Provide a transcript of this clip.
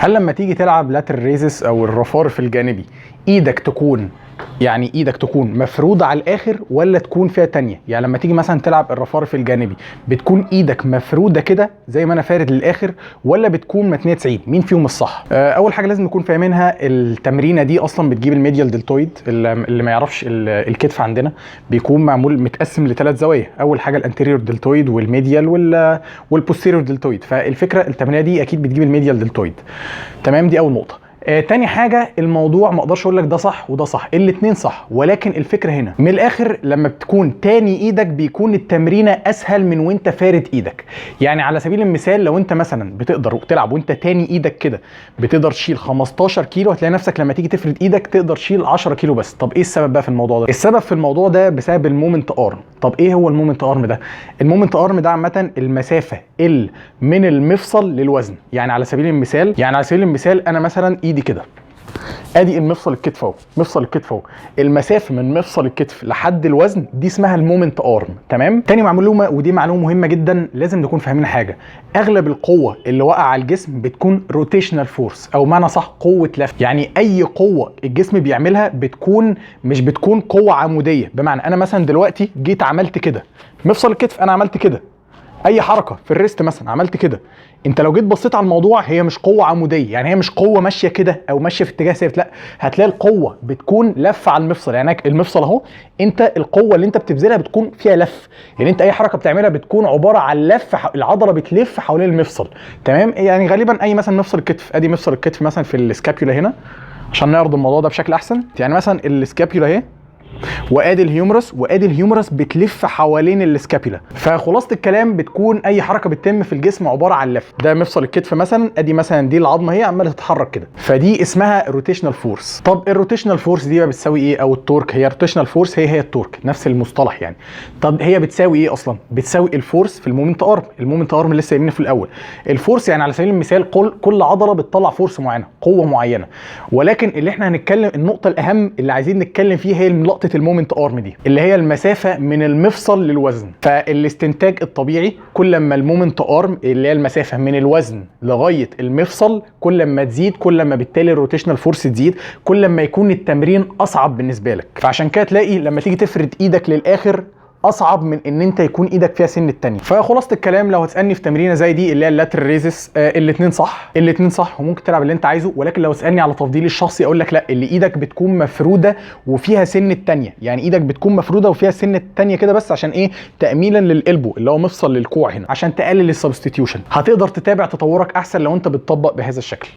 هل لما تيجي تلعب لاتر ريزس او الرفارف الجانبي ايدك تكون مفرودة على الاخر ولا تكون فيها تانية؟ يعني لما تيجي مثلا تلعب الرفارف الجانبي بتكون ايدك مفرودة كده زي ما انا فارد للاخر، ولا بتكون متنية 90؟ مين فيهم الصح؟ اول حاجة لازم نكون فاهمينها، التمرينة دي اصلا بتجيب الميديال دلتويد. اللي ما يعرفش الكتف عندنا بيكون معمول متقسم لثلاث زوايا، اول حاجة الانتيريور دلتويد والميديال والبوستيريور دلتويد. فالفكرة التمرينة دي اكيد بتجيب الميديال دلتويد. تمام، دي اول نقطة. تاني حاجة، الموضوع ما اقدرش اقول لك ده صح وده صح، الاتنين صح، ولكن الفكرة هنا من الاخر لما بتكون تاني ايدك بيكون التمرينة اسهل من وانت فارد ايدك. يعني على سبيل المثال لو انت مثلا بتقدر تلعب وانت تاني ايدك كده بتقدر تشيل 15 كيلو، هتلاقي نفسك لما تيجي تفرد ايدك تقدر تشيل 10 كيلو بس. طب ايه السبب بقى في الموضوع ده؟ السبب في الموضوع ده بسبب المومنت ارم. طب ايه هو المومنت ارم ده؟ المومنت ارم ده عامة المسافة من المفصل للوزن. يعني على سبيل المثال انا مثلا ايدي كده، ادي المفصل الكتف اهو، مفصل الكتف اهو، المسافه من مفصل الكتف لحد الوزن دي اسمها المومنت ارم. تمام. تاني معلومه، ودي معلومه مهمه جدا لازم نكون فاهمين حاجه، اغلب القوه اللي واقعه على الجسم بتكون روتيشنال فورس، او معنى صح قوه لف. يعني اي قوه الجسم بيعملها مش بتكون قوه عموديه. بمعنى انا مثلا دلوقتي جيت عملت كده مفصل الكتف، انا عملت كده، اي حركه في الريست مثلا عملت كده، انت لو جيت بصيت على الموضوع هي مش قوه عموديه، يعني هي مش قوه ماشيه كده او ماشيه في اتجاه ثابت، لا، هتلاقي القوه بتكون لفه على المفصل. يعني المفصل اهو، انت القوه اللي انت بتبذلها بتكون فيها لف، يعني انت اي حركه بتعملها بتكون عباره عن لف، العضله بتلف حوالين المفصل. تمام. يعني غالبا اي مثلا مفصل الكتف، ادي مفصل الكتف مثلا في السكابيولا هنا عشان نعرض الموضوع ده بشكل احسن. يعني مثلا السكابيولا اهي، وادي الهيومرس بتلف حوالين السكابيلا. فخلاصه الكلام بتكون اي حركه بتتم في الجسم عباره عن لف. ده مفصل الكتف مثلا، ادي مثلا دي العظمه هي عماله تتحرك كده، فدي اسمها روتيشنال فورس. طب الروتيشنال فورس دي بقى بتساوي ايه؟ او التورك، هي روتيشنال فورس هي التورك، نفس المصطلح يعني. طب هي بتساوي ايه اصلا؟ بتساوي الفورس في المومنت ارم. المومنت ارم اللي لسه قايلينه في الاول، الفورس يعني على سبيل المثال كل عضله بتطلع فورس معينه، قوه معينه، ولكن اللي احنا هنتكلم النقطه الاهم اللي عايزين نتكلم فيها هي لقطه المومنت ارم دي، اللي هي المسافه من المفصل للوزن. فالاستنتاج الطبيعي كل ما المومنت ارم اللي هي المسافه من الوزن لغايه المفصل كل ما تزيد، كل ما بالتالي الروتيشنال فورس تزيد، كل ما يكون التمرين اصعب بالنسبه لك. فعشان كده تلاقي لما تيجي تفرد ايدك للاخر اصعب من ان انت يكون ايدك فيها سن التانية. فخلاصه الكلام لو هتسالني في تمرينه زي دي اللي هي اللاتر ريزس، الاتنين صح وممكن تلعب اللي انت عايزه، ولكن لو تسالني على تفضيلي الشخصي اقول لك لا، اللي ايدك بتكون مفروده وفيها سن التانية. يعني ايدك بتكون مفروده وفيها سن التانية كده، بس عشان ايه؟ تامينا للقلبو اللي هو مفصل للكوع هنا، عشان تقلل السبستيتيوشن. هتقدر تتابع تطورك احسن لو انت بتطبق بهذا الشكل.